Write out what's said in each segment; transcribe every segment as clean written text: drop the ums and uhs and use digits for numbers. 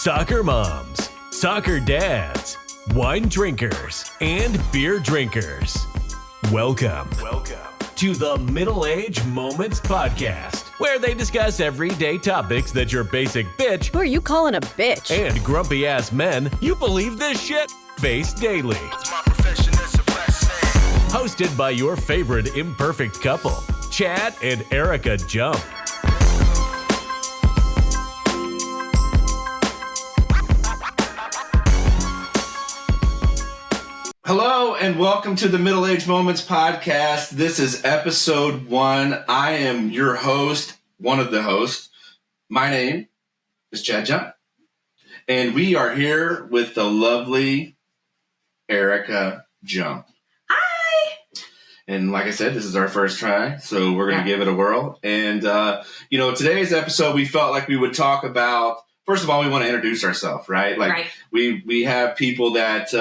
soccer moms, soccer dads, wine drinkers, and beer drinkers. Welcome to the Middle Age Moments Podcast, where they discuss everyday topics that your basic bitch, who are you calling a bitch, and grumpy ass men, you believe this shit, face daily. Hosted by your favorite imperfect couple, Chad and Erika Jump. Hello and welcome to the Middle Age Moments Podcast. This is episode 1. I am your host, one of the hosts. My name is Chad Jump. And we are here with the lovely Erika Jump. Hi! And like I said, this is our first try, so we're going to give it a whirl. And, today's episode, we felt like we would talk about, first of all, we want to introduce ourselves, right? Like, we have people that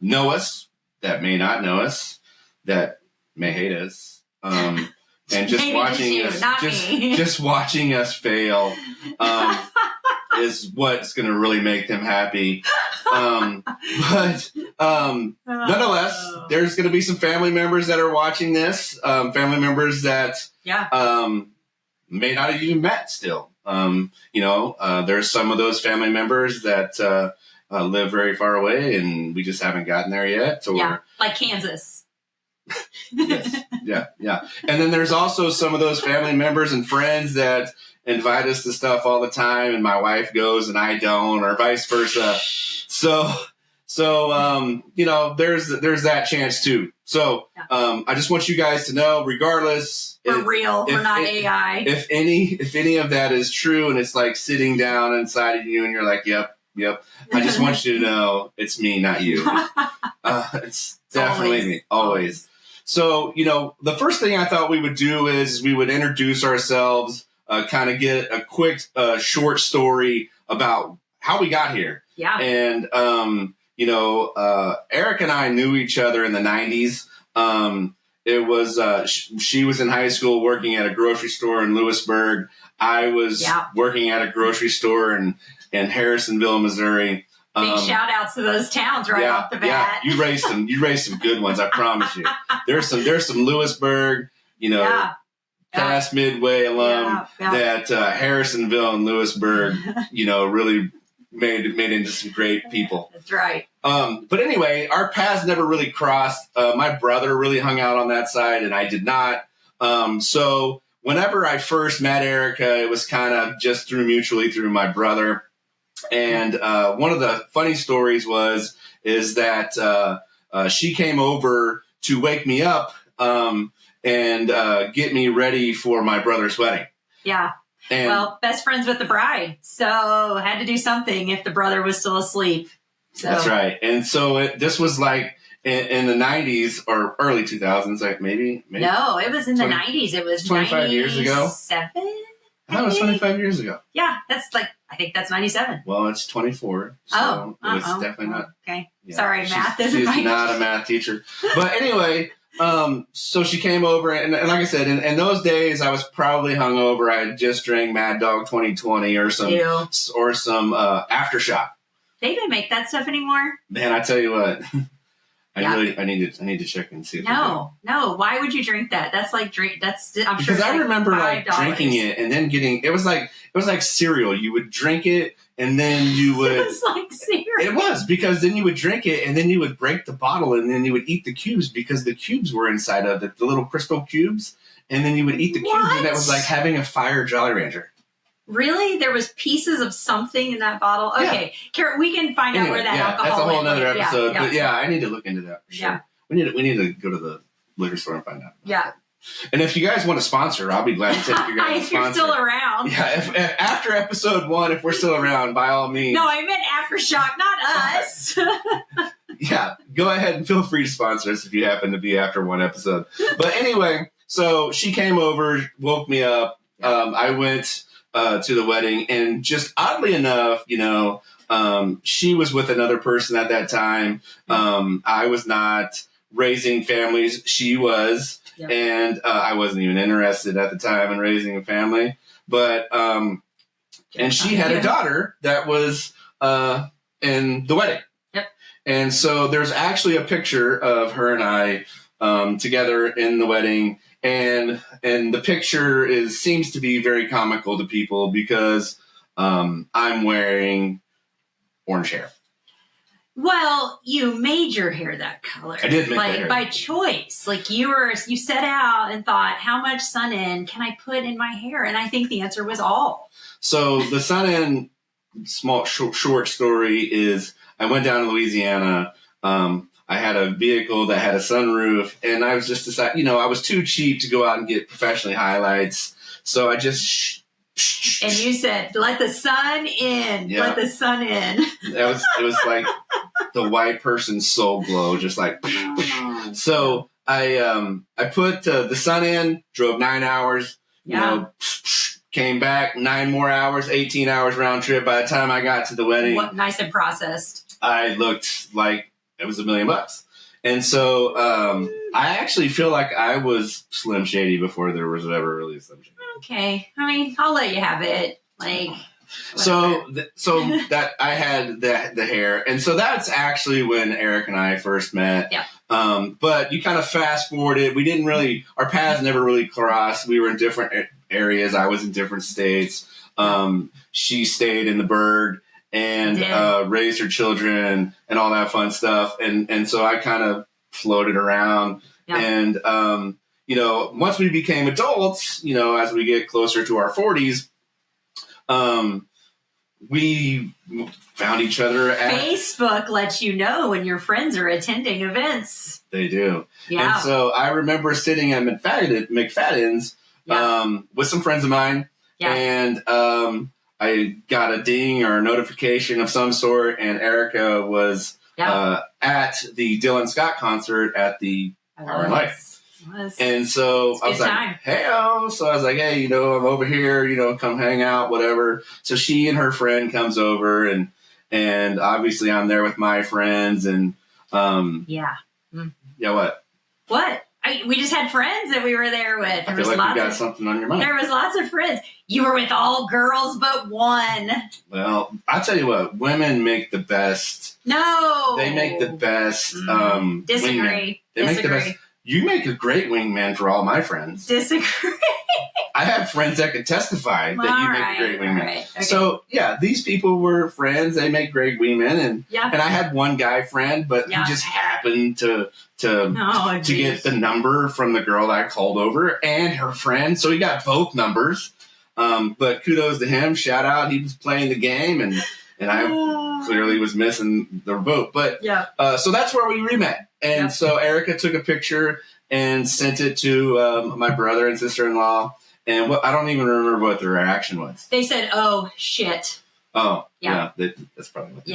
know us, that may not know us, that may hate us, and just watching us fail is what's going to really make them happy. But nonetheless, there's going to be some family members that are watching this, family members that may not have even met still. There's some of those family members that live very far away, and we just haven't gotten there yet. Like Kansas. Yes, yeah. And then there's also some of those family members and friends that invite us to stuff all the time, and my wife goes and I don't, or vice versa. So there's that chance too. So I just want you guys to know, regardless, we're real. We're not AI. If any of that is true, and it's like sitting down inside of you, and you're like, yep. I just want you to know it's me, not you. It's definitely me, always. So, the first thing I thought we would do is we would introduce ourselves, kind of get a quick, short story about how we got here. Yeah. And, Eric and I knew each other in the 90s. It was, she was in high school working at a grocery store in Lewisburg. I was working at a grocery store in Harrisonville, Missouri. Big shout outs to those towns off the bat. Yeah, you raised some good ones, I promise you. There's some Lewisburg, past Midway alum that Harrisonville and Lewisburg, really made into some great people. That's right. But anyway, our paths never really crossed. My brother really hung out on that side, and I did not. So whenever I first met Erika, it was kind of just mutually through my brother. And one of the funny stories is that she came over to wake me up and get me ready for my brother's wedding. Yeah. And, best friends with the bride. So had to do something if the brother was still asleep. So. That's right. And so this was like in the 90s or early 2000s, like maybe. No, it was in the 90s. It was 25 years ago. 7? No, it was 25 years ago. Yeah, I think that's 97. Well, it's 24. So it's definitely not. Okay. Yeah, Sorry, math isn't she's right. Not a math teacher. But anyway, so she came over, and like I said, in those days, I was probably hungover. I had just drank Mad Dog 2020 or some Aftershock. They don't make that stuff anymore. Man, I tell you what. I need to check and see if No. Why would you drink that? That's like I'm sure. Because I remember like drinking it and then it was like cereal. You would drink it and then you would. It was like cereal. It was, because then you would drink it and then you would break the bottle and then you would eat the cubes because the cubes were inside of it, the little crystal cubes, and then you would eat the cubes, and it was like having a fire Jolly Rancher. Really? There was pieces of something in that bottle? Okay. Kara, we can find out where that alcohol that's a whole went. other episode. Yeah. But I need to look into that for sure. Yeah. We need to go to the liquor store and find out. Yeah. And if you guys want to sponsor, I'll be glad to take you guys to sponsor. If you're still around. Yeah, if after episode 1, if we're still around, by all means. No, I meant Aftershock, not us. Yeah, go ahead and feel free to sponsor us if you happen to be after one episode. But anyway, so she came over, woke me up. I went to the wedding, and just oddly enough, she was with another person at that time. I was not raising families. She was. And I wasn't even interested at the time in raising a family. But And she had a daughter that was in the wedding. Yep. And so there's actually a picture of her and I together in the wedding. And the picture seems to be very comical to people because I'm wearing orange hair. Well, you made your hair that color. I did make that hair. By choice. Like you set out and thought, how much sun-in can I put in my hair? And I think the answer was all. So the sun-in short story is I went down to Louisiana. I had a vehicle that had a sunroof, and I was just deciding, I was too cheap to go out and get professionally highlights. So I just and you said, let the sun in. Yeah. Let the sun in. It was like the white person's soul glow, just like. So I put the sun in, drove 9 hours, came back 9 more hours, 18 hours round trip. By the time I got to the wedding, nice and processed, I looked like it was $1 million. And so I actually feel like I was Slim Shady before there was ever really Slim Shady. Okay. I mean, I'll let you have it. Like, so that I had the hair. And so that's actually when Eric and I first met. Yeah. But you kind of fast forwarded. We didn't really, our paths never really crossed. We were in different areas. I was in different states. She stayed in the Berg and raised her children and all that fun stuff. And so I kind of floated around. Yeah. And, once we became adults, as we get closer to our 40s, we found each other at Facebook lets you know when your friends are attending events. They do. Yeah. And so I remember sitting at McFadden's with some friends of mine. Yeah. And I got a ding or a notification of some sort, and Erika was at the Dylan Scott concert at the Power and Light. And so I was like, hey, so I was like, hey, I'm over here, come hang out, whatever. So she and her friend comes over, and obviously I'm there with my friends, and yeah, what? We just had friends that we were there with. I feel like you got something on your mind. There was lots of friends. You were with all girls but one. Well, I'll tell you what, women make the best. No. They make the best. Disagree. They make the best. You make a great wingman for all my friends. Disagree. I have friends that can testify that you make a great wingman. Right. Okay. So, these people were friends. They make great wingmen. And I had one guy friend, but he just happened to get the number from the girl that I called over and her friend. So he got both numbers. But kudos to him. Shout out. He was playing the game, and I clearly was missing the boat. But so that's where we remet. And so Erika took a picture and sent it to my brother and sister-in-law. And I don't even remember what the reaction was. They said, "Oh shit." Oh yeah, that's probably what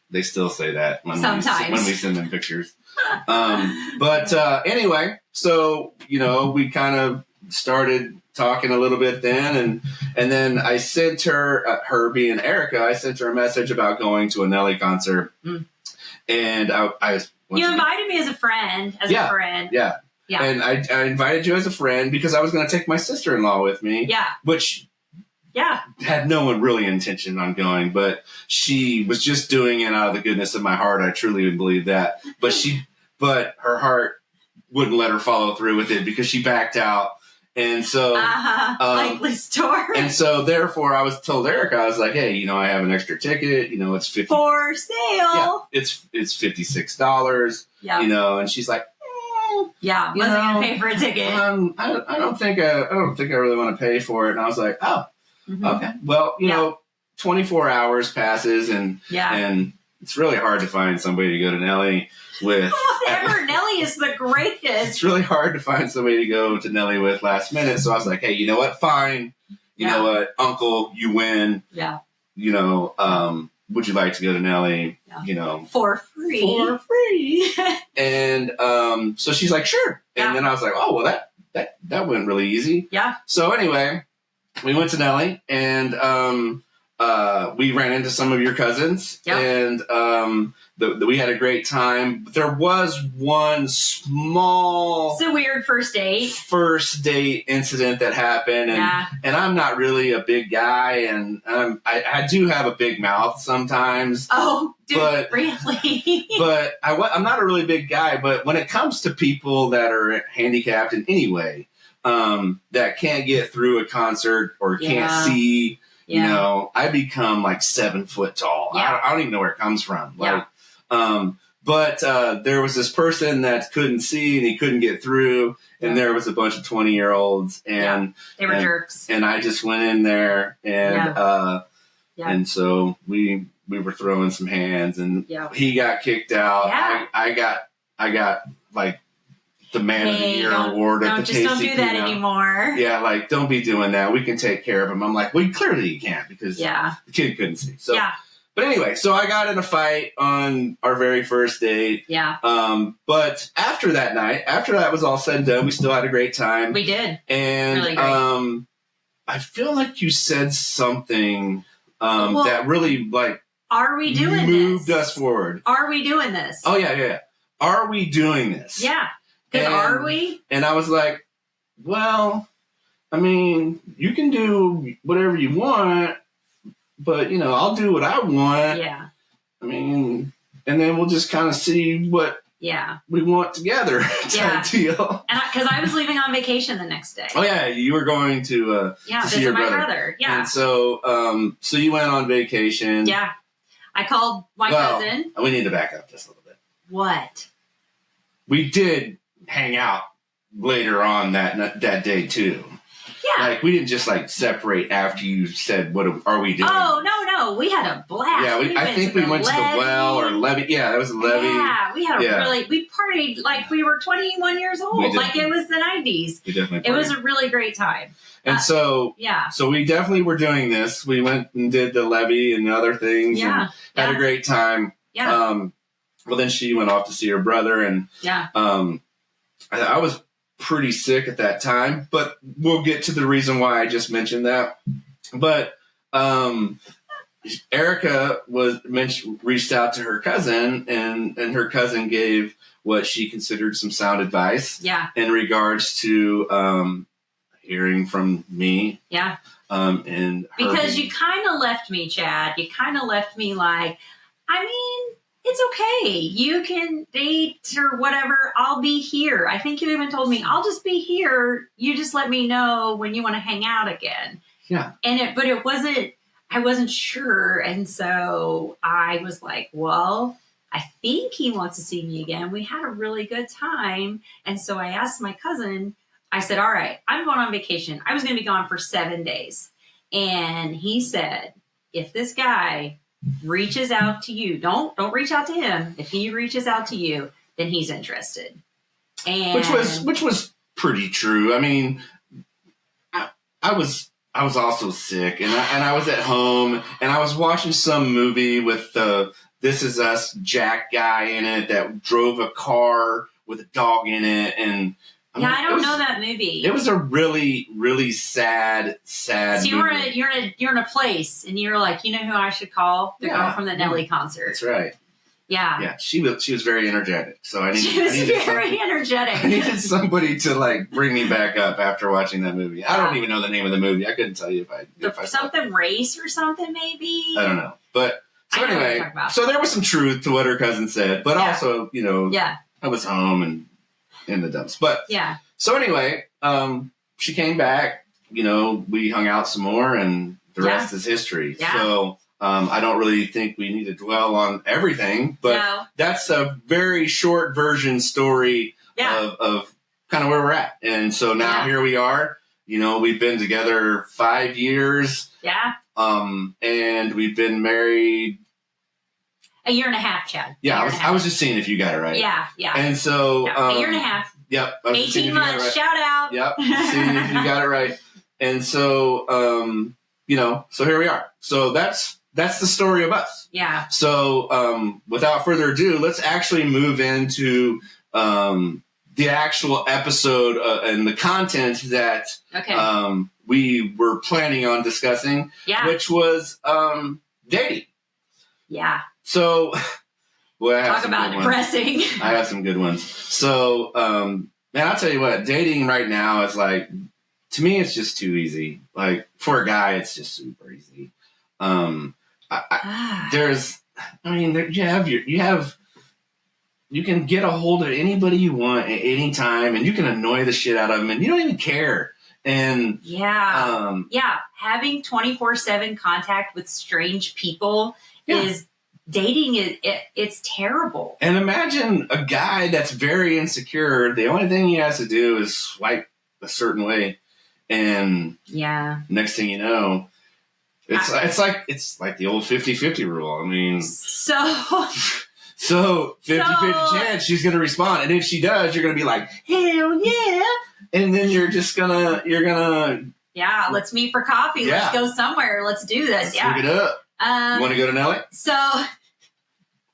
they still say that sometimes when we send them pictures. But anyway, so we kind of started talking a little bit then, and then I sent her being Erika, I sent her a message about going to a Nelly concert, and you invited me as a friend, Yeah. And I invited you as a friend because I was going to take my sister-in-law with me. Yeah. Which had no one really intention on going, but she was just doing it out of the goodness of my heart. I truly believe that. But her heart wouldn't let her follow through with it because she backed out. And so, likely story. And so, therefore, I was told Erika, I was like, hey, I have an extra ticket. It's $50 for sale. Yeah, it's $56. Yeah. And she's like, wasn't gonna pay for a ticket. I don't think I really want to pay for it. And I was like, oh, okay. Well, 24 hours passes, and it's really hard to find somebody to go to Nelly with. Whatever, Nelly is the greatest. It's really hard to find somebody to go to Nelly with last minute. So I was like, hey, you know what? Fine. You know what, Uncle, you win. Yeah. Would you like to go to Nelly? Yeah. For free. And so she's like, sure. And then I was like, oh, well, that went really easy. Yeah. So anyway, we went to Nelly, and we ran into some of your cousins, and we had a great time. There was one small... It's a weird first date incident that happened, and I'm not really a big guy, and I do have a big mouth sometimes. Oh, dude, but, really? But I'm not a really big guy, but when it comes to people that are handicapped in any way, that can't get through a concert or can't see... You know, I become like 7 foot tall. Yeah. I don't even know where it comes from. Like, but there was this person that couldn't see and he couldn't get through, and there was a bunch of 20-year-olds, and they were jerks. And I just went in there, and and so we were throwing some hands, and he got kicked out. Yeah. I got like the Man of the Year award at the Tasty. Don't do that anymore. Yeah, like, don't be doing that. We can take care of him. I'm like, well, clearly you can't, because the kid couldn't see. So, but anyway, so I got in a fight on our very first date. Yeah. But after that night, after that was all said and done, we still had a great time. We did. And really great. I feel like you said something that really, like, are we doing moved us forward. Are we doing this? Oh, yeah. Are we doing this? Yeah. Because are we? And I was like, well, I mean, you can do whatever you want, but, you know, I'll do what I want. Yeah. I mean, and then we'll just kind of see what we want together type deal. And because I was leaving on vacation the next day. Oh, yeah. You were going to see your brother. Yeah. And so, so you went on vacation. Yeah. I called my cousin. We need to back up just a little bit. What? We did hang out later on that day too. Yeah. Like, we didn't just like separate after you said, what are we doing? Oh, no. We had a blast. Yeah, I think we went to the well or levee. Yeah, that was a levee. Yeah, we had we partied like we were 21 years old. Like it was the 90s. We definitely partied. It was a really great time. And so we definitely were doing this. We went and did the levee and other things and had a great time. Yeah. Well, then she went off to see her brother, and I was pretty sick at that time, but we'll get to the reason why I just mentioned that. But Erika reached out to her cousin, and her cousin gave what she considered some sound advice in regards to hearing from me. Yeah. And because you kind of left me, Chad. You kind of left me like, I mean, it's okay. You can date or whatever. I'll be here. I think you even told me, I'll just be here. You just let me know when you want to hang out again. Yeah. But it wasn't, I wasn't sure. And so I was like, well, I think he wants to see me again. We had a really good time. And so I asked my cousin, I said, all right, I'm going on vacation. I was going to be gone for 7 days. And he said, if this guy reaches out to you, don't reach out to him. If he reaches out to you, then he's interested. And which was pretty true. I mean, I was also sick, and I was at home, and I was watching some movie with the This Is Us Jack guy in it that drove a car with a dog in it, and I don't know that movie. It was a really, really sad So you're in a place, and you're like, you know who I should call? The girl from the Nelly concert. That's right. Yeah. Yeah. She was very energetic. So I needed somebody to like bring me back up after watching that movie. I don't even know the name of the movie. I couldn't tell you if I something race or something maybe. I don't know. But so anyway, so there was some truth to what her cousin said, but also, you know, I was home and in the dumps. But so anyway, she came back, you know, we hung out some more, and the rest is history. Yeah. So I don't really think we need to dwell on everything, but that's a very short version story of kind of where we're at. And so now here we are, you know, we've been together 5 years. Yeah. And we've been married a year and a half, Chad. Yeah. I was just seeing if you got it right. Yeah. Yeah. And so a year and a half. Yep. 18 months. Shout out. Yep. Seeing if you got it right. And so, you know, so here we are. So that's the story of us. Yeah. So without further ado, let's actually move into the actual episode and the content that we were planning on discussing, which was dating. Yeah. So, well, talk about depressing. I have some good ones. So, man, I'll tell you what, dating right now is like, to me, it's just too easy. Like for a guy, it's just super easy. You can get a hold of anybody you want at any time, and you can annoy the shit out of them, and you don't even care. And having 24/7 contact with strange people is dating. It's terrible. And imagine a guy that's very insecure. The only thing he has to do is swipe a certain way, and next thing you know, it's like the old 50-50 rule. I mean, So 50-50 chance she's going to respond. And if she does, you're going to be like, hell yeah. And then you're going to. Yeah, let's meet for coffee. Yeah. Let's go somewhere. Let's do this. Let's look it up. You want to go to Nelly? So,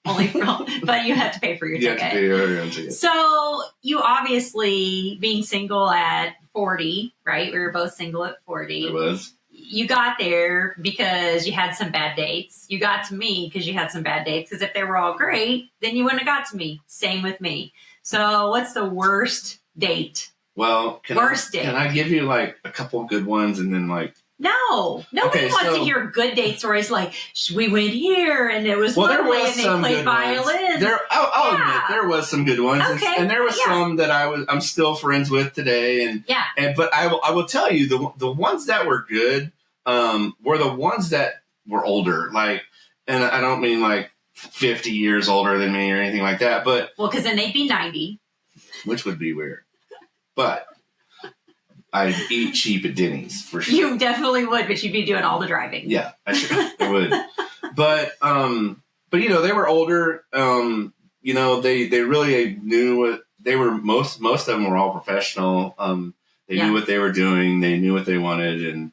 but you have to pay for your ticket. Have to pay your ticket. So you obviously, being single at 40, right? We were both single at 40. I was. You got there because you had some bad dates. You got to me because you had some bad dates. Because if they were all great, then you wouldn't have got to me. Same with me. So what's the worst date? Well, can I give you like a couple good ones and then like... No. Nobody wants to hear good date stories like, we went here and it was lovely and they played violins. I'll admit, there was some good ones. Okay. And there was some that I'm still friends with today. But I will tell you, the ones that were good were the ones that were older. Like, and I don't mean like 50 years older than me or anything like that. But because then they'd be 90. Which would be weird. But... I'd eat cheap at Denny's for sure. You definitely would, but you'd be doing all the driving. Yeah, I would. But they were older. They really knew what they were. Most of them were all professional. They knew what they were doing. They knew what they wanted, and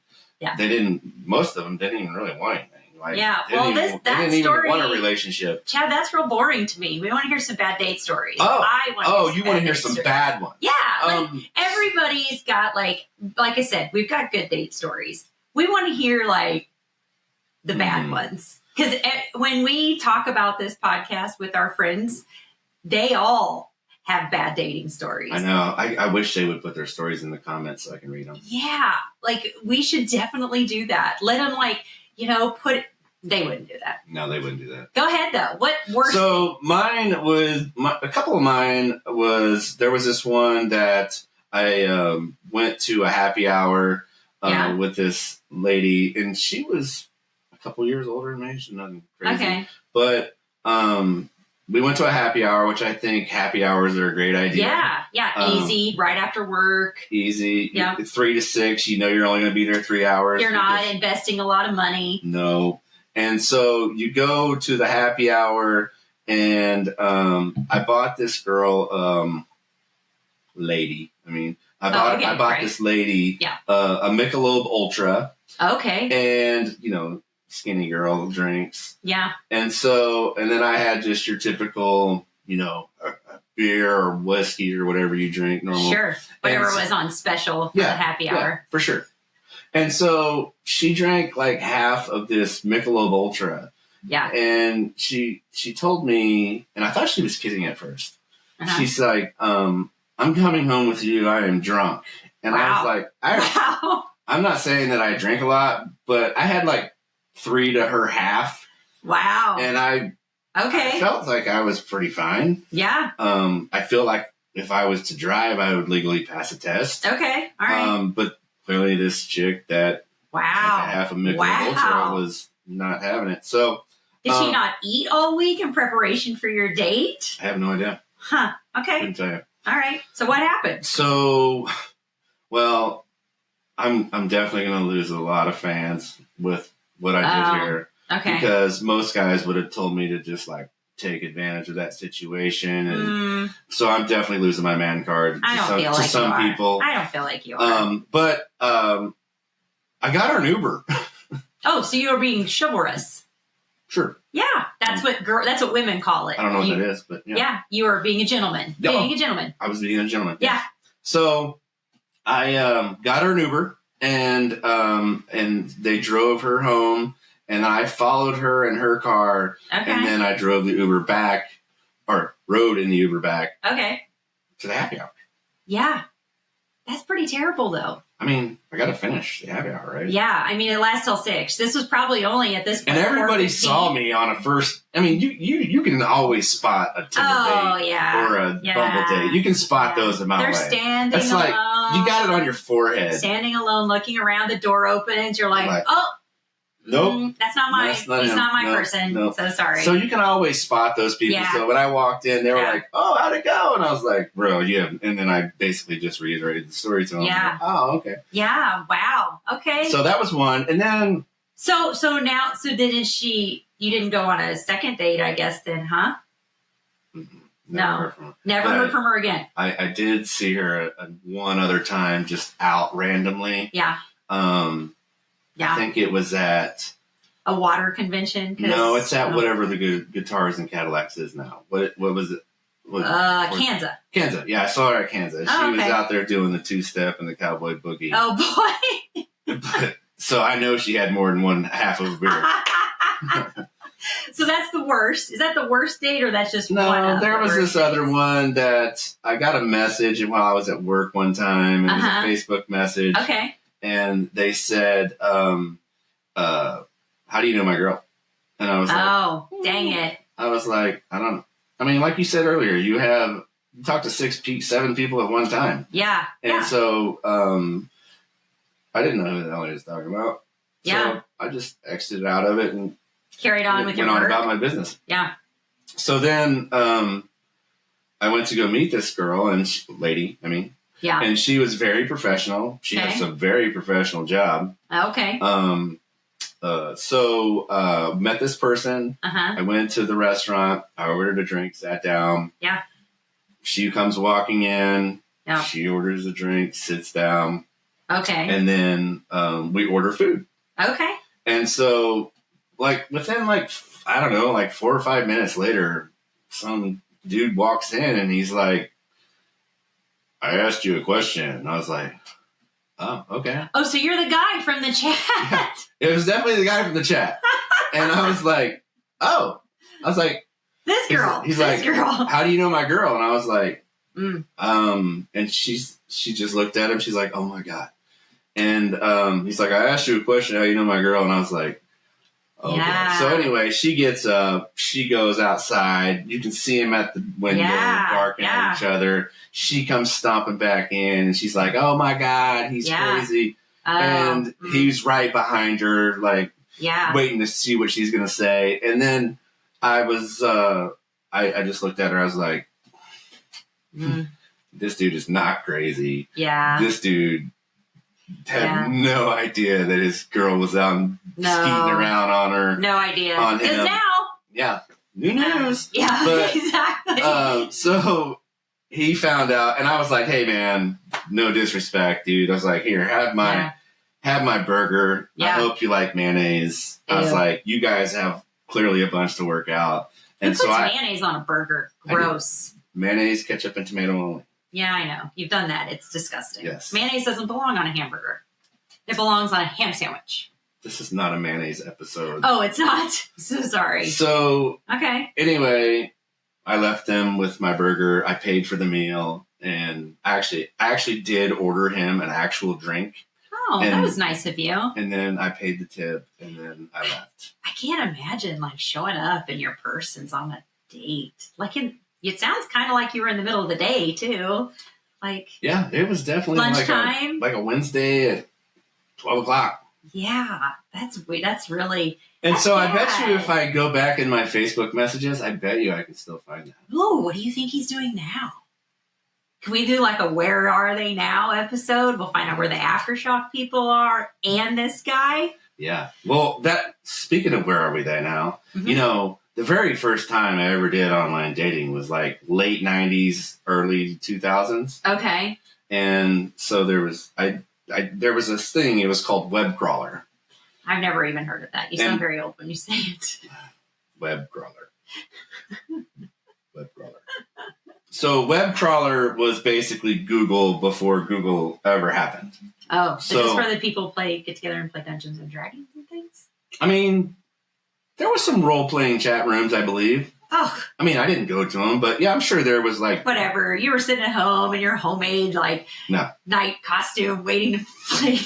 most of them didn't even really want anything. Like, that didn't story, even want a relationship. Chad, that's real boring to me. We want to hear some bad date stories. You want to hear some bad ones? Yeah, everybody's got like I said, we've got good date stories. We want to hear like the bad ones because when we talk about this podcast with our friends, they all have bad dating stories. I know. I wish they would put their stories in the comments so I can read them. Yeah, like we should definitely do that. Let them they wouldn't do that. No, they wouldn't do that. Go ahead, though. What worst? So a couple of mine was, there was this one that I went to a happy hour with this lady, and she was a couple years older than me. She's nothing crazy. Okay. But we went to a happy hour, which I think happy hours are a great idea. Yeah. Easy, right after work. Easy. Yeah. 3 to 6, you're only going to be there 3 hours. You're not investing a lot of money. No. And so you go to the happy hour, and I bought this girl, I bought this lady a Michelob Ultra. Okay. And, skinny girl drinks. Yeah. And then I had just your typical, a beer or whiskey or whatever you drink normal. Sure. Whatever was on special for the happy hour. Yeah, for sure. And so she drank like half of this Michelob Ultra. Yeah. And she told me, and I thought she was kidding at first. Uh-huh. She's like, I'm coming home with you. I am drunk. And I was like, I'm not saying that I drank a lot, but I had like 3 to her half. Wow. And I felt like I was pretty fine. Yeah. I feel like if I was to drive, I would legally pass a test. Okay. All right. But clearly this chick that half a Michelob Ultra was not having it. So did she not eat all week in preparation for your date? I have no idea. Huh. Okay. Couldn't tell you. All right. So what happened? So, well, I'm definitely going to lose a lot of fans with what I did here. Okay. Because most guys would have told me to just like take advantage of that situation, and so I'm definitely losing my man card to some people. I don't feel like you are. But I got her an Uber. Oh, so you were being chivalrous. Sure. Yeah, that's what women call it. I don't know what that is, but yeah, you are being a gentleman. Being a gentleman. I was being a gentleman. Yeah. So I got her an Uber, and they drove her home, and I followed her in her car, and then I drove the Uber back, or rode in the Uber back. Okay. To the happy hour. Yeah. That's pretty terrible, though. I mean, I got to finish the happy hour, right? Yeah. I mean, it lasts till 6. This was probably only at this point. And everybody saw me on a first. I mean, you can always spot a Tinder date or a Bumble date. You can spot those a mile away. They're standing That's alone. like, you got it on your forehead. Standing alone, looking around, the door opens. You're like, oh. Nope. That's not my, he's not my person. Nope. So sorry. So you can always spot those people. Yeah. So when I walked in, they were like, oh, how'd it go? And I was like, bro, yeah. And then I basically just reiterated the story to them. Yeah. Like, oh, okay. Yeah. Wow. Okay. So that was one. And then. So you didn't go on a second date, I guess, then, huh? Never heard from her again. I did see her one other time, just out randomly. Yeah. I think it was at a water convention. No, it's at whatever the Guitars and Cadillacs is now. What was it? Kansas. Kansas. Yeah, I saw her at Kansas. She was out there doing the 2-step and the cowboy boogie. Oh boy! So I know she had more than one half of a beer. So that's the worst. Is that the worst date, or that's just no? One there was this other one that I got a message while I was at work one time. It was a Facebook message. Okay. And they said, how do you know my girl? And I was like, oh, dang it. I was like, I mean, like you said earlier, you talk to 7 people at one time. Yeah. And so, I didn't know who the hell he was talking about. Yeah. So I just exited out of it and carried on with your work. Went on about my business. Yeah. So then, I went to go meet this girl lady. Yeah. And she was very professional. She has a very professional job. Okay. So met this person. I went to the restaurant. I ordered a drink, sat down. Yeah. She comes walking in. Yeah. She orders a drink, sits down. Okay. And then we order food. Okay. And so, within 4 or 5 minutes later, some dude walks in and he's like, I asked you a question. And I was like, oh, okay. Oh, so you're the guy from the chat. Yeah, it was definitely the guy from the chat. And I was like, oh. I was like. This girl. He's like, how do you know my girl? And I was like, and she just looked at him. She's like, oh, my God. And he's like, I asked you a question. How do you know my girl? And I was like, oh, yeah. So anyway, she gets up. She goes outside. You can see him at the window, barking at each other. She comes stomping back in, and she's like, "Oh my God, he's crazy!" And he's right behind her, waiting to see what she's gonna say. And then I was, I just looked at her. I was like, "This dude is not crazy. Yeah, this dude." Had no idea that his girl was out skeeting around on her. No idea. On him. Now. Yeah. New news. Yeah, but, exactly. So he found out, and I was like, hey, man, no disrespect, dude. I was like, here, have my burger. Yeah. I hope you like mayonnaise. Ew. I was like, you guys have clearly a bunch to work out. And Who puts mayonnaise on a burger? Gross. Mayonnaise, ketchup, and tomato only. Yeah, I know. You've done that. It's disgusting. Yes. Mayonnaise doesn't belong on a hamburger. It belongs on a ham sandwich. This is not a mayonnaise episode. Oh, it's not? So sorry. So, okay. Anyway, I left them with my burger. I paid for the meal. And I actually did order him an actual drink. Oh, that was nice of you. And then I paid the tip, and then I left. I can't imagine, showing up and your person's on a date. It sounds kind of like you were in the middle of the day, too. Yeah, it was definitely lunchtime. like a Wednesday at 12 o'clock. Yeah, that's really... And so bad. I bet you if I go back in my Facebook messages, I bet you I can still find that. Oh, what do you think he's doing now? Can we do a Where Are They Now episode? We'll find out where the Aftershock people are and this guy. Yeah. Well, speaking of Where Are We They Now, the very first time I ever did online dating was late 90s, early 2000s. Okay. And so there was this thing, it was called web crawler. I've never even heard of that. You sound very old when you say it. Web crawler. Web crawler. So web crawler was basically Google before Google ever happened. Oh, so, is this where the people get together and play Dungeons and Dragons and things? I mean, there was some role-playing chat rooms, I believe. Oh. I mean, I didn't go to them, but yeah, I'm sure there was like... Whatever. You were sitting at home in your homemade, night costume waiting to play.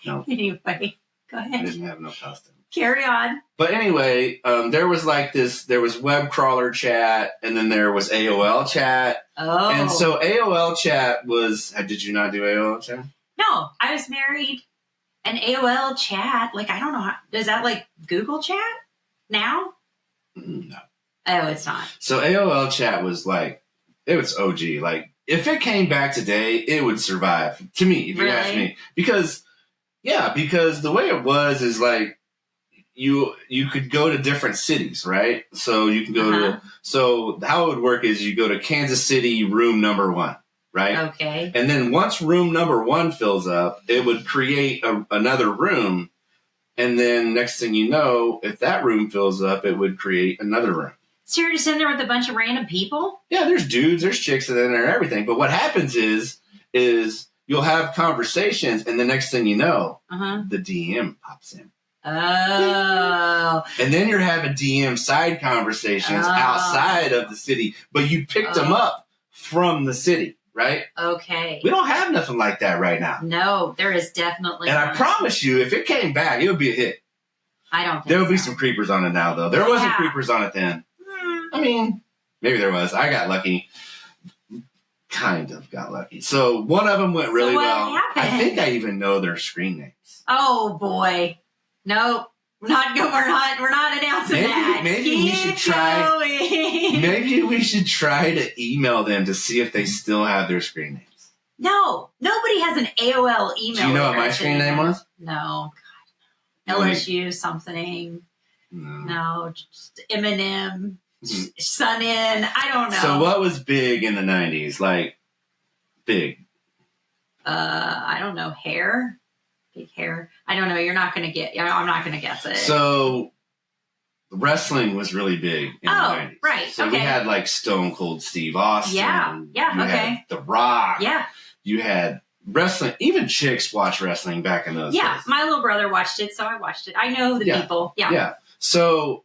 No. Anyway, go ahead. I didn't have no costume. Carry on. But anyway, there was there was web crawler chat, and then there was AOL chat. Oh. And so AOL chat was... Did you not do AOL chat? No, I was married. And AOL chat, I don't know. Is that like Google chat now? No. Oh, it's not. So AOL chat was it was OG. If it came back today, it would survive. To me, if you ask me. Because the way it was is you could go to different cities, right? So you can go so how it would work is you go to Kansas City, room number 1, right? Okay. And then once room number 1 fills up, it would create another room. And then next thing you know, if that room fills up, it would create another room. So you're just in there with a bunch of random people? Yeah, there's dudes, there's chicks in there and everything. But what happens is you'll have conversations, and the next thing you know, the DM pops in. Oh. And then you're having DM side conversations outside of the city, but you picked them up from the city, right? Okay. We don't have nothing like that right now. No, there is definitely And I promise you, if it came back, it would be a hit. I don't think there would be some creepers on it now, though. There wasn't creepers on it then. I mean, maybe there was. I got lucky. Kind of got lucky. So one of them went really well. Happened? I think I even know their screen names. Oh boy, no, we're not announcing that. Maybe we should try. Maybe we should try to email them to see if they still have their screen names. No, nobody has an AOL email. Do you know what my screen name was? No, God, no. LSU something. No, just Eminem. Sun in. I don't know. So what was big in the 90s? Big. I don't know. Hair. Big hair. I don't know. You're not going to get. I'm not going to guess it. So wrestling was really big in the 90s. Right. So we had Stone Cold Steve Austin. Yeah. You had The Rock. Yeah. You had wrestling. Even chicks watched wrestling back in those days. Yeah. My little brother watched it, so I watched it. I know the people. Yeah. Yeah. So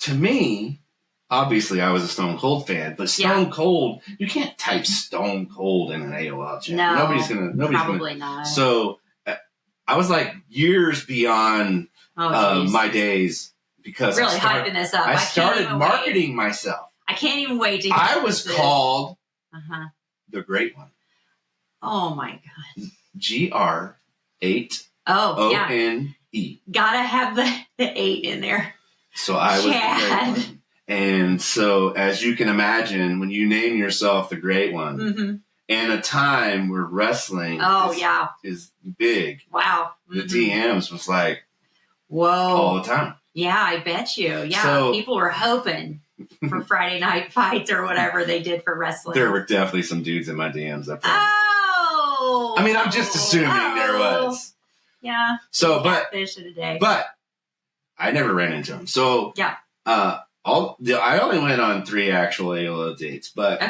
to me, obviously, I was a Stone Cold fan, but Stone Cold, you can't type Stone Cold in an AOL chat. No, nobody's probably not. So I was years beyond my days because really hyping this up. I started marketing myself. I can't even wait to hear I was called the Great One. Oh my God. GR8ONE. Gotta have the 8 in there. So I was the Great One. And so, as you can imagine, when you name yourself the Great One, in a time where wrestling is big, wow, the DMs was whoa, all the time. Yeah, I bet you. Yeah, so, people were hoping for Friday night fights or whatever they did for wrestling. There were definitely some dudes in my DMs. Oh! I mean, I'm just assuming there was. Yeah. So, but I never ran into them. So, I only went on 3 actual AOL dates, but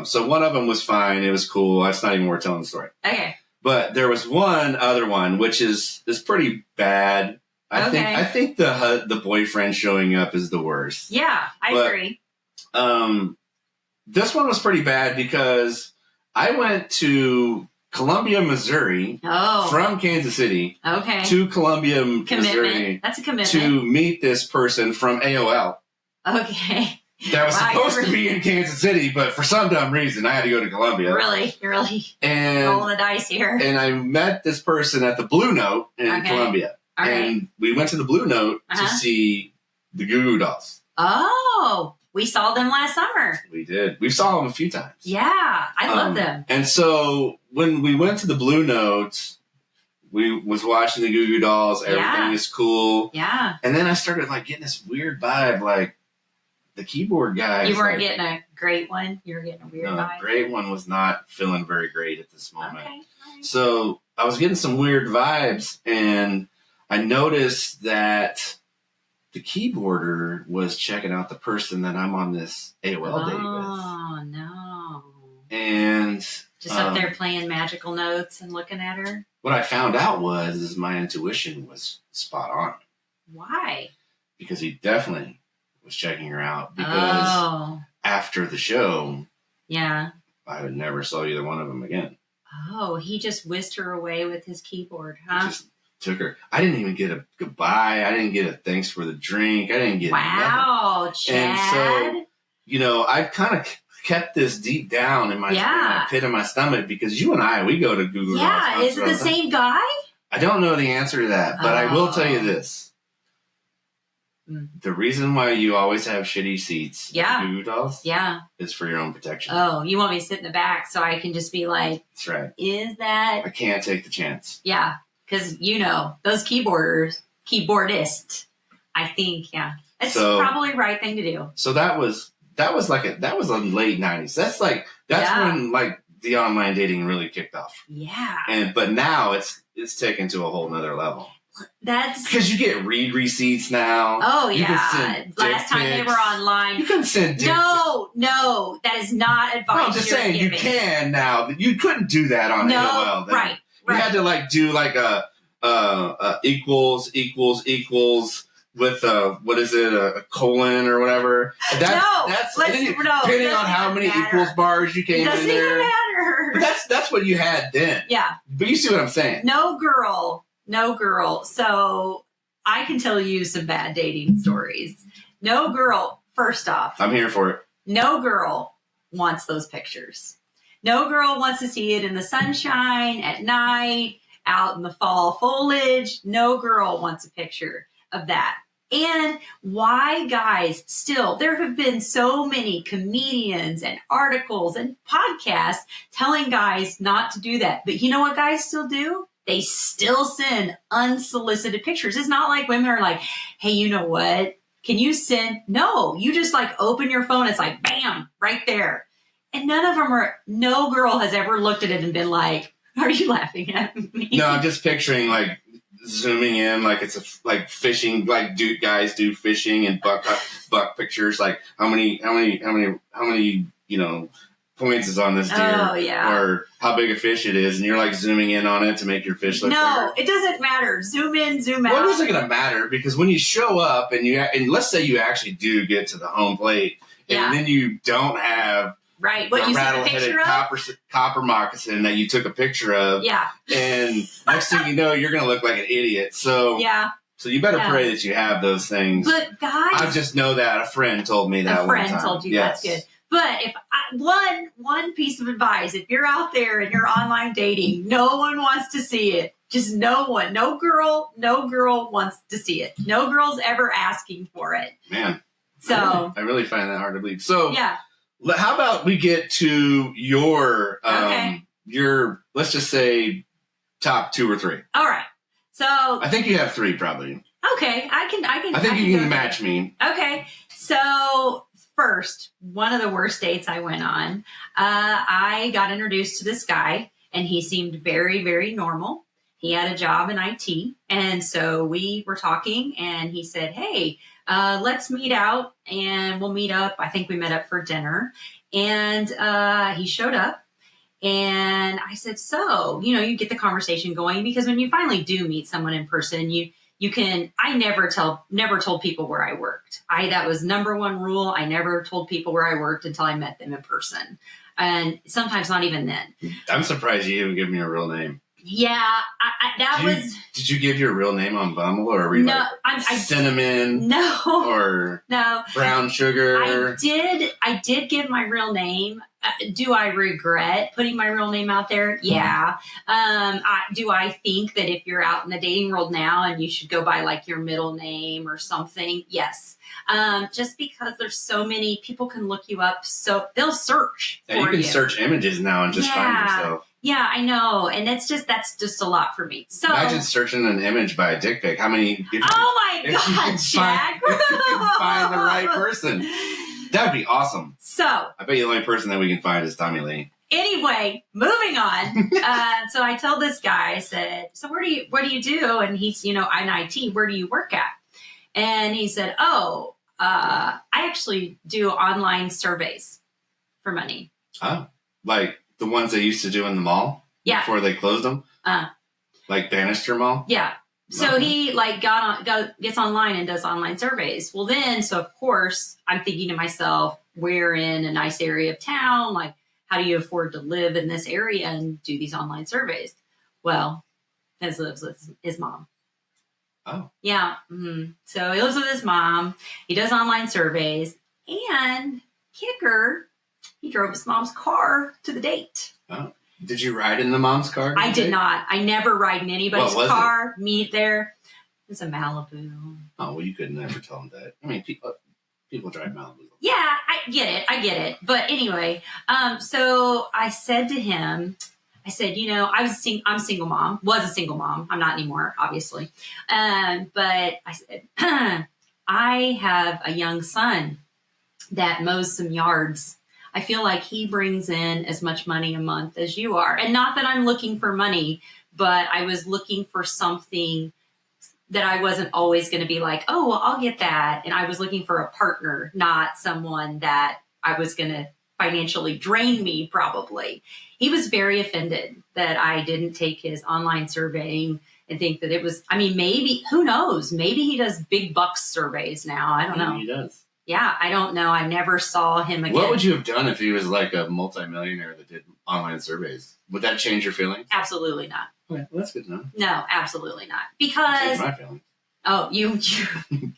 so one of them was fine. It was cool. That's not even worth telling the story. Okay. But there was one other one which is pretty bad. I think the boyfriend showing up is the worst. Yeah, I agree. This one was pretty bad because I went to Columbia, Missouri, from Kansas City, to Columbia, Missouri. That's a commitment. To meet this person from AOL. Okay. That was supposed to be in Kansas City, but for some dumb reason, I had to go to Columbia. You're really rolling the dice here. And I met this person at the Blue Note in Columbia. And we went to the Blue Note to see the Goo Goo Dolls. Oh, we saw them last summer. We did. We saw them a few times. Yeah, I love them. And so when we went to the Blue Note, we was watching the Goo Goo Dolls. Everything is cool. Yeah. And then I started getting this weird vibe, the keyboard guy. You weren't getting a great one? You were getting a weird vibe? The great one was not feeling very great at this moment. Okay. Right. So I was getting some weird vibes, and I noticed that the keyboarder was checking out the person that I'm on this AOL date with. Oh, no. And just up there playing magical notes and looking at her? What I found out was my intuition was spot on. Why? Because he definitely was checking her out. Because after the show, yeah, I would never saw either one of them again. Oh, he just whisked her away with his keyboard, huh? He just took her. I didn't even get a goodbye. I didn't get a thanks for the drink. I didn't get nothing. Chad. And so, I've kind of kept this deep down in my pit of my stomach because you and I, we go to Google. Yeah, is it the same guy? I don't know the answer to that, but I will tell you this. The reason why you always have shitty seats at Goo Goo Dolls is for your own protection. Oh, you want me to sit in the back so I can just be like, that's right. Is that... I can't take the chance. Yeah, because, those keyboardists, I think, it's probably the right thing to do. So that was a late 90s. That's when the online dating really kicked off. Yeah. But now it's taken to a whole nother level. That's because you get read receipts now. Oh, yeah. Last time they were online. You couldn't send dick No, that is not advice. No, I'm just saying giving. You can now. You couldn't do that on AOL. Then. Right. You had to do a equals with a colon or whatever. Depending on how many equals bars you came in there. Doesn't even matter. But that's what you had then. Yeah. But you see what I'm saying? No girl. So I can tell you some bad dating stories. No girl. First off, I'm here for it. No girl wants those pictures. No girl wants to see it in the sunshine, at night, out in the fall foliage. No girl wants a picture of that. And why guys still, there have been so many comedians and articles and podcasts telling guys not to do that. But you know what guys still do? They still send unsolicited pictures. It's not like women are like, hey, you know what? Can you send? No, you just open your phone. It's like, bam, right there. And no girl has ever looked at it and been like, are you laughing at me? No, I'm just picturing zooming in it's fishing, guys do fishing and buck pictures. How many points is on this deer? Oh, yeah. Or how big a fish it is, and you're zooming in on it to make your fish look bigger. No, it doesn't matter. Zoom in, zoom out. Well, it isn't going to matter because when you show up and let's say you actually do get to the home plate and then you don't have what you see a picture of? Copper moccasin that you took a picture of. Yeah. And next thing you know, you're going to look like an idiot. So So you better pray that you have those things. But guys, I just know that a friend told me that. A friend told you that's good. But if one piece of advice, if you're out there and you're online dating, no one wants to see it. Just no one. No girl wants to see it. No girl's ever asking for it. Man. So I really find that hard to believe. So how about we get to your let's just say top 2 or 3. All right. So I think you have 3 probably. Okay, I think you can match me. Okay. So first, one of the worst dates I went on, I got introduced to this guy and he seemed very, very normal. He had a job in IT. And so we were talking and he said, hey, let's meet out and we'll meet up. I think we met up for dinner and he showed up and I said, so, you get the conversation going because when you finally do meet someone in person, you can, I never told people where I worked. That was number one rule. I never told people where I worked until I met them in person. And sometimes not even then. I'm surprised you even give me a real name. Yeah, Did you give your real name on Bumble or were you Cinnamon? No. Or Brown Sugar? I did give my real name. Do I regret putting my real name out there? Yeah. Do I think that if you're out in the dating world now and you should go by your middle name or something? Yes. Just because there's so many people can look you up, so they'll search for you. You can search images now and just find yourself. Yeah, I know. And that's just a lot for me. So imagine searching an image by a dick pic. How many? Oh my God, Chad! If you can find the right person, that would be awesome. So I bet you the only person that we can find is Tommy Lee. Anyway, moving on. So I told this guy, I said, so what do you do? And he's, in IT, where do you work at? And he said, oh, I actually do online surveys for money. Oh, like the ones they used to do in the mall? Yeah. Before they closed them? Like Bannister Mall? Yeah. So he like gets online and does online surveys. Well, then, so of course, I'm thinking to myself, we're in a nice area of town. Like, how do you afford to live in this area and do these online surveys? Well, he lives with his mom. Oh. Yeah. Mm-hmm. So he lives with his mom. He does online surveys. And kicker, he drove his mom's car to the date. Oh. Did you ride in the mom's car? I did not. I never ride in anybody's car. Meet there. It's a Malibu. Oh, well, you could never tell them that. I mean, people drive Malibu. Yeah, I get it. But anyway, so I said to him, I said, I'm a single mom. Was a single mom. I'm not anymore, obviously. But I said, I have a young son that mows some yards. I feel like he brings in as much money a month as you are. And not that I'm looking for money, but I was looking for something that I wasn't always going to be like, oh, well, I'll get that. And I was looking for a partner, not someone that I was going to financially drain me, probably. He was very offended that I didn't take his online surveying and think that it was, maybe, who knows? Maybe he does big bucks surveys now. I don't know. Maybe he does. Yeah, I don't know. I never saw him again. What would you have done if he was like a multimillionaire that did online surveys? Would that change your feelings? Absolutely not. Okay, well, that's good to know. No, absolutely not. Because my feelings. Oh, you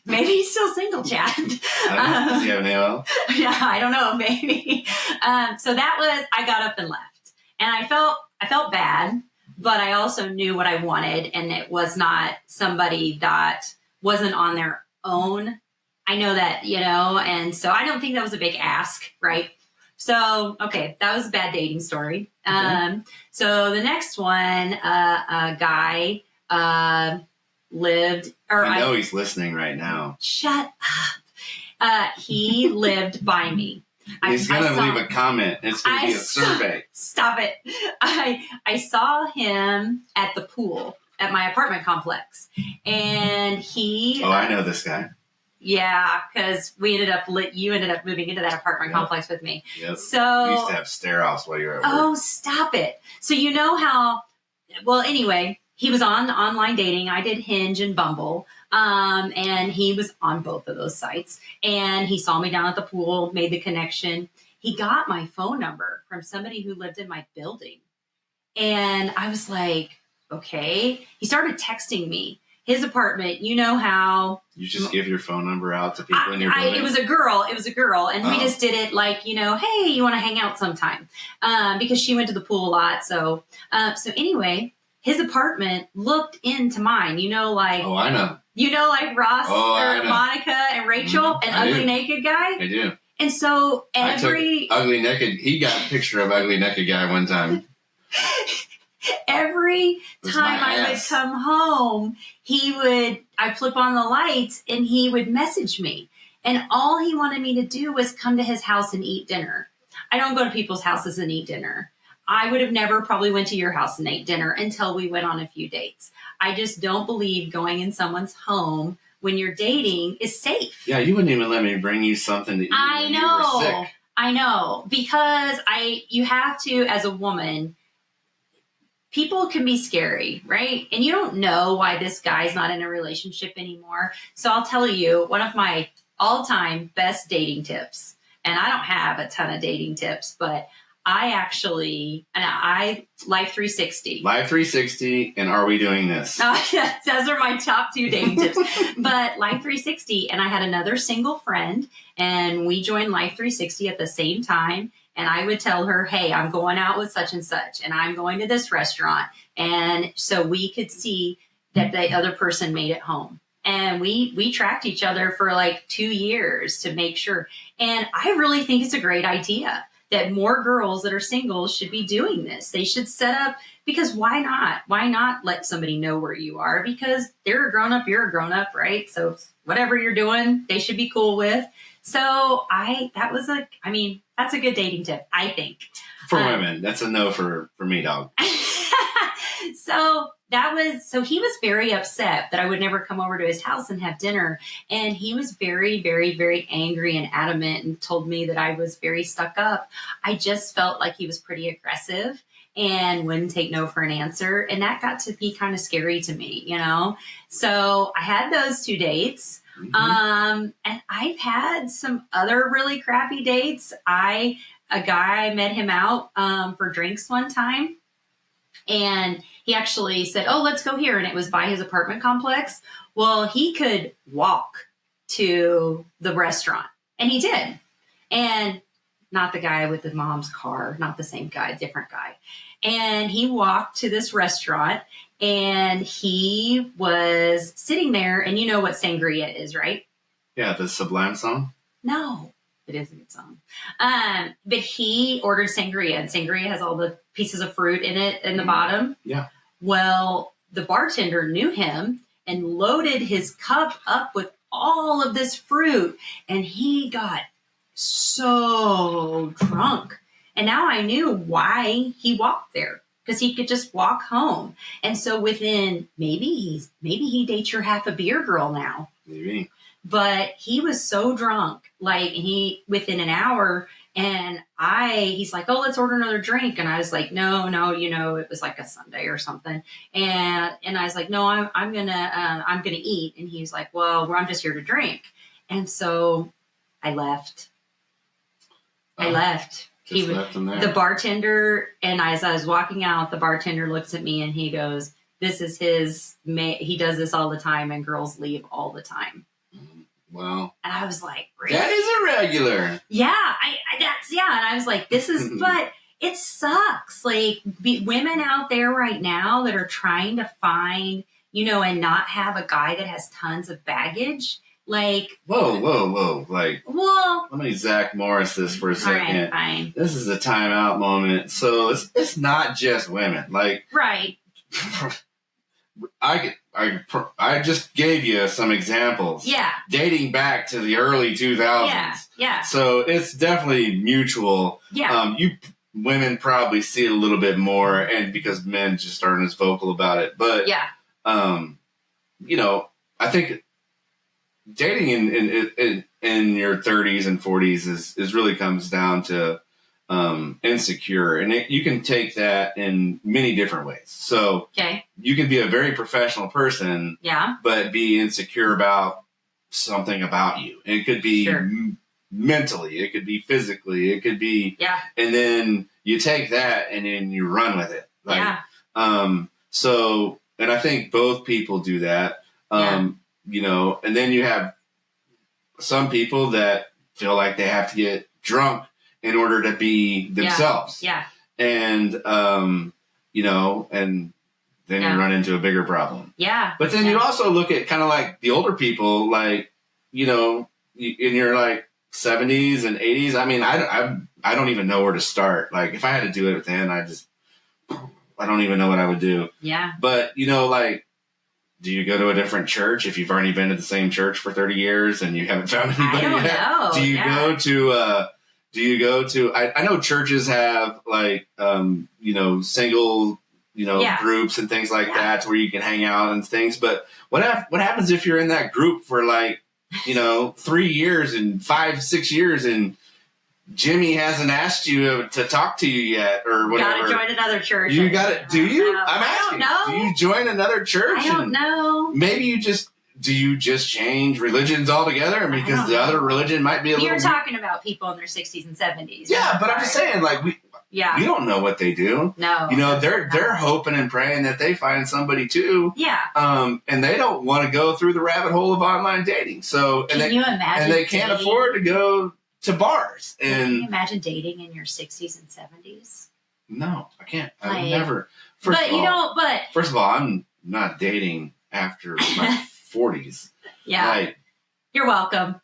maybe he's still single, Chad. Does he have an AOL? Yeah, I don't know, maybe. So that was, I got up and left, and I felt bad, but I also knew what I wanted, and it was not somebody that wasn't on their own. I know that, and so I don't think that was a big ask, right? So, okay, that was a bad dating story. Okay. So the next one, a guy lived... I know he's listening right now. Shut up. He lived by me. He's going to leave a comment. It's going to be a survey. Stop it. I saw him at the pool at my apartment complex, and he... Oh, I know this guy. Yeah, because you ended up moving into that apartment complex with me. Yep. So you used to have stare-offs while you were at work. Oh, stop it. So you know how, well, anyway, he was on online dating. I did Hinge and Bumble. And he was on both of those sites. And he saw me down at the pool, made the connection. He got my phone number from somebody who lived in my building. And I was like, okay. He started texting me. His apartment, you know how... You just give your phone number out to people in your building? It was a girl. And we just did it like, hey, you want to hang out sometime? Because she went to the pool a lot. So anyway, his apartment looked into mine. Oh, I know. Like Ross or Monica and Rachel, an ugly naked guy? I do. And so ugly naked... He got a picture of ugly naked guy one time. Every time I would come home, I'd flip on the lights and he would message me. And all he wanted me to do was come to his house and eat dinner. I don't go to people's houses and eat dinner. I would have never probably went to your house and ate dinner until we went on a few dates. I just don't believe going in someone's home when you're dating is safe. Yeah, you wouldn't even let me bring you something that you were sick. I know. Because you have to, as a woman... People can be scary, right? And you don't know why this guy's not in a relationship anymore. So I'll tell you one of my all-time best dating tips. And I don't have a ton of dating tips, but Life 360. Life 360 and Are We Doing This? Those are my top two dating tips. But Life 360, and I had another single friend, and we joined Life 360 at the same time. And I would tell her, hey, I'm going out with such and such, and I'm going to this restaurant. And so we could see that the other person made it home. And we tracked each other for like 2 years to make sure. And I really think it's a great idea that more girls that are single should be doing this. They should set up, because why not? Why not let somebody know where you are? Because they're a grown up, you're a grown up, right? So whatever you're doing, they should be cool with. So that's a good dating tip, I think. For women, that's a no for me, dog. So he was very upset that I would never come over to his house and have dinner. And he was very, very, very angry and adamant and told me that I was very stuck up. I just felt like he was pretty aggressive and wouldn't take no for an answer. And that got to be kind of scary to me, you know? So I had those 2 dates. And I've had some other really crappy dates. A guy met him out for drinks one time. And he actually said, oh, let's go here. And it was by his apartment complex. Well, he could walk to the restaurant. And he did. And not the guy with the mom's car, not the same guy, different guy. And he walked to this restaurant and he was sitting there. And you know what sangria is, right? Yeah, the Sublime song. No, it is a good song. But he ordered sangria, and sangria has all the pieces of fruit in it in the bottom. Yeah. Well, the bartender knew him and loaded his cup up with all of this fruit, and he got so drunk. And now I knew why he walked there, because he could just walk home. And so within maybe he dates your half a beer girl now. Maybe. But he was so drunk, like within an hour, and he's like, oh, let's order another drink. And I was like, no, it was like a Sunday or something. And I was like, no, I'm gonna eat. And he's like, well, I'm just here to drink. And so I left. Just left him there. The bartender, and as I was walking out, the bartender looks at me and he goes, this is he does this all the time, and girls leave all the time. Wow. And I was like, really? That is irregular. Yeah. And I was like, this is, but it sucks. Like women out there right now that are trying to find, and not have a guy that has tons of baggage. Like, whoa. Like, well, let me Zach Morris this for a second. All right, fine. This is a timeout moment. So it's not just women. Like, right. I just gave you some examples. Yeah. Dating back to the early 2000s. Yeah. So it's definitely mutual. Yeah. You women probably see it a little bit more, and because men just aren't as vocal about it. But yeah. I think dating in your 30s and 40s is really comes down to insecure, and you can take that in many different ways. So you can be a very professional person, but be insecure about something about you. And it could be mentally, it could be physically, it could be, and then you take that and then you run with it. So, and I think both people do that, and then you have some people that feel like they have to get drunk in order to be themselves. Yeah. And, and then you run into a bigger problem. Yeah. But then you also look at kind of like the older people, like, in your like 70s and 80s. I mean, I don't even know where to start. Like if I had to do it then, I don't even know what I would do. Yeah. But, like, do you go to a different church if you've already been to the same church for 30 years and you haven't found anybody yet? Know. Do you go to, I know churches have like, single, groups and things like that where you can hang out and things. But what happens if you're in that group for like, 3 years and 5-6 years and Jimmy hasn't asked you to talk to you yet or whatever? Gotta join another church. You got it. Do you? No. I'm asking. I don't know. Do you join another church? I don't know. Maybe do you just change religions altogether? Because the other religion might be a little... You're talking about people in their 60s and 70s. Yeah, but I'm just saying, like, we don't know what they do. No. They're hoping and praying that they find somebody too. Yeah. And they don't want to go through the rabbit hole of online dating. So, Can you imagine? And they can't afford to go to bars. Can you imagine dating in your 60s and 70s? No, I can't. I Like, would never. First of all, I'm not dating after my 40s. Yeah. Like, you're welcome.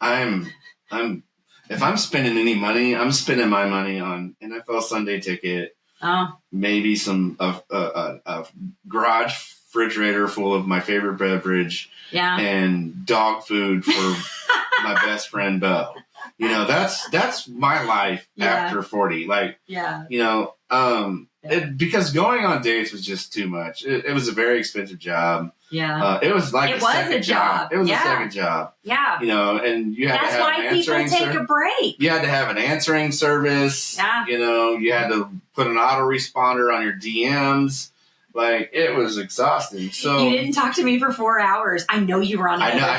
If I'm spending any money, I'm spending my money on NFL Sunday ticket. Oh. Maybe some a garage refrigerator full of my favorite beverage. Yeah. And dog food for my best friend Bo. That's my life after 40. Like, because going on dates was just too much. It was a very expensive job. Yeah. It was like a second job. It was a second job. Yeah. And you had to have why people take a break. You had to have an answering service. Yeah. You had to put an autoresponder on your DMs. Like, it was exhausting. So you didn't talk to me for 4 hours. I know you were on another date. I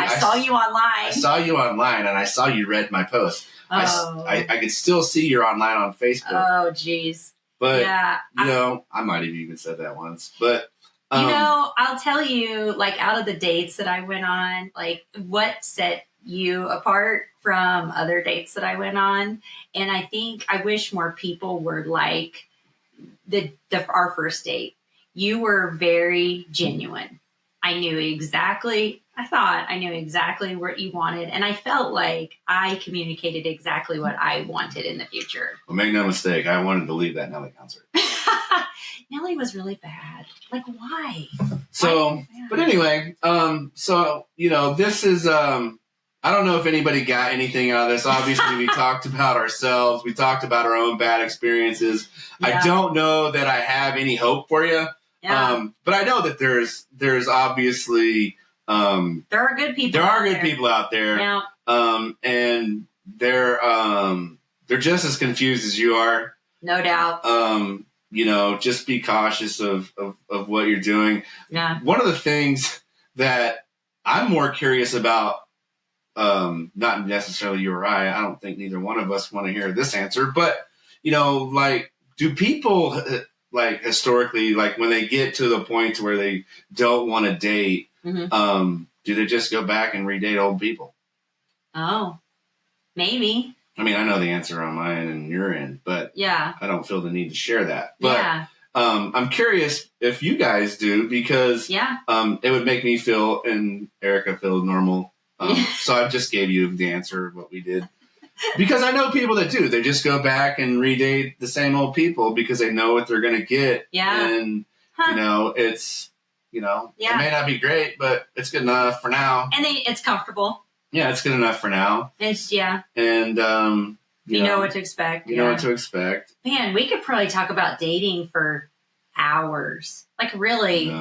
saw you online. I saw you online, and I saw you read my post. Oh. I could still see you're online on Facebook. Oh, jeez. But, I might have even said that once. But, I'll tell you, like, out of the dates that I went on, like, what set you apart from other dates that I went on. And I wish more people were like our first date. You were very genuine. I knew exactly what you wanted. And I felt like I communicated exactly what I wanted in the future. Well, make no mistake, I wanted to leave that Nelly concert. Nelly was really bad. Like, why? So, but anyway, this is, I don't know if anybody got anything out of this. Obviously, we talked about ourselves. We talked about our own bad experiences. Yeah. I don't know that I have any hope for you. Yeah. But I know that there's obviously, there are good people. There are good people out there. Yeah. And they're just as confused as you are. No doubt. Just be cautious of what you're doing. Yeah. One of the things that I'm more curious about, not necessarily you or I don't think neither one of us want to hear this answer, but, do people, like, historically, like, when they get to the point where they don't want to date, mm-hmm. Do they just go back and redate old people? Oh, maybe. I mean, I know the answer on mine and your end, but yeah, I don't feel the need to share that. But I'm curious if you guys do, because it would make me feel and Erika feel normal. So I just gave you the answer of what we did. Because I know people that do. They just go back and redate the same old people because they know what they're going to get. Yeah. And, it's, it may not be great, but it's good enough for now. And it's comfortable. Yeah, it's good enough for now. And, you know what to expect. You know what to expect. Man, we could probably talk about dating for hours. Like, really. No.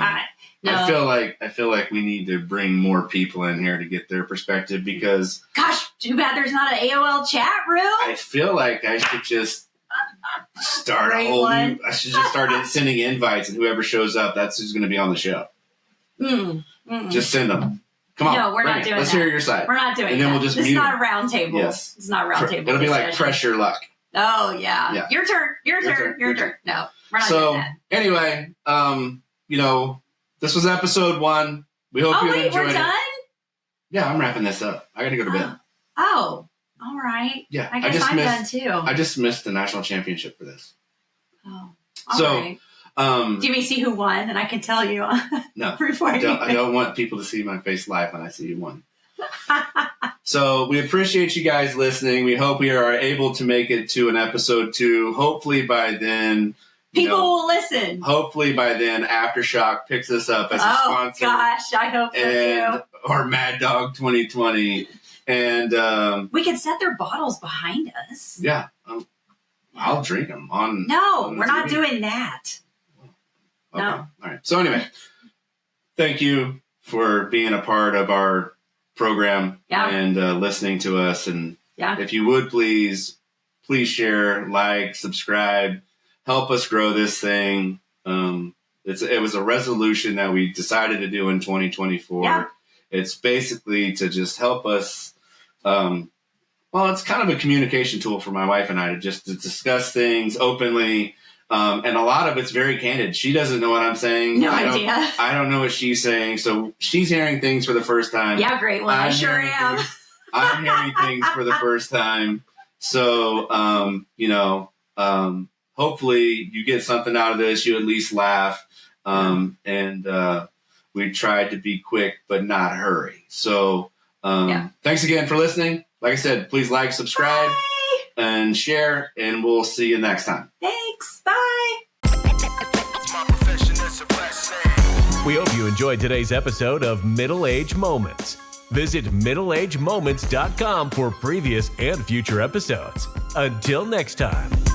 I feel like we need to bring more people in here to get their perspective because... Gosh, too bad there's not an AOL chat room. I feel like I should just start I should just start sending invites, and whoever shows up, that's who's going to be on the show. Just send them. Come on. No, we're not doing that. Let's hear your side. We're not doing that. And then we'll just This is not a round table. Yes. It's not a round table. It'll be like pressure luck. Oh, yeah. Your turn. Your turn. No, we're not doing that. Anyway, this was episode 1. We hope you enjoyed we're done? Yeah, I'm wrapping this up. I got to go to bed. Oh, all right. Yeah. I guess I'm done too. I just missed the national championship for this. Oh, all right. Do you mean see who won? And I can tell you. No, I don't want people to see my face live when I see who won. So we appreciate you guys listening. We hope we are able to make it to an episode 2. Hopefully by then... People will listen. Hopefully by then, Aftershock picks us up as a sponsor. Oh, gosh, I hope so, too. Or Mad Dog 2020. And we can set their bottles behind us. Yeah. I'll drink them on... No, we're not doing that. Okay. No. All right. So anyway, thank you for being a part of our program and listening to us. And if you would, please share, like, subscribe. Help us grow this thing. It was a resolution that we decided to do in 2024. Yeah. It's basically to just help us. It's kind of a communication tool for my wife and I to discuss things openly. And a lot of it's very candid. She doesn't know what I'm saying. No idea. I don't know what she's saying. So she's hearing things for the first time. Yeah, great one. I sure am. I'm hearing things for the first time. So, hopefully you get something out of this. You at least laugh. We tried to be quick, but not hurry. So thanks again for listening. Like I said, please like, subscribe, and share, and we'll see you next time. Thanks. Bye. We hope you enjoyed today's episode of Middle Age Moments. Visit middleagemoments.com for previous and future episodes. Until next time.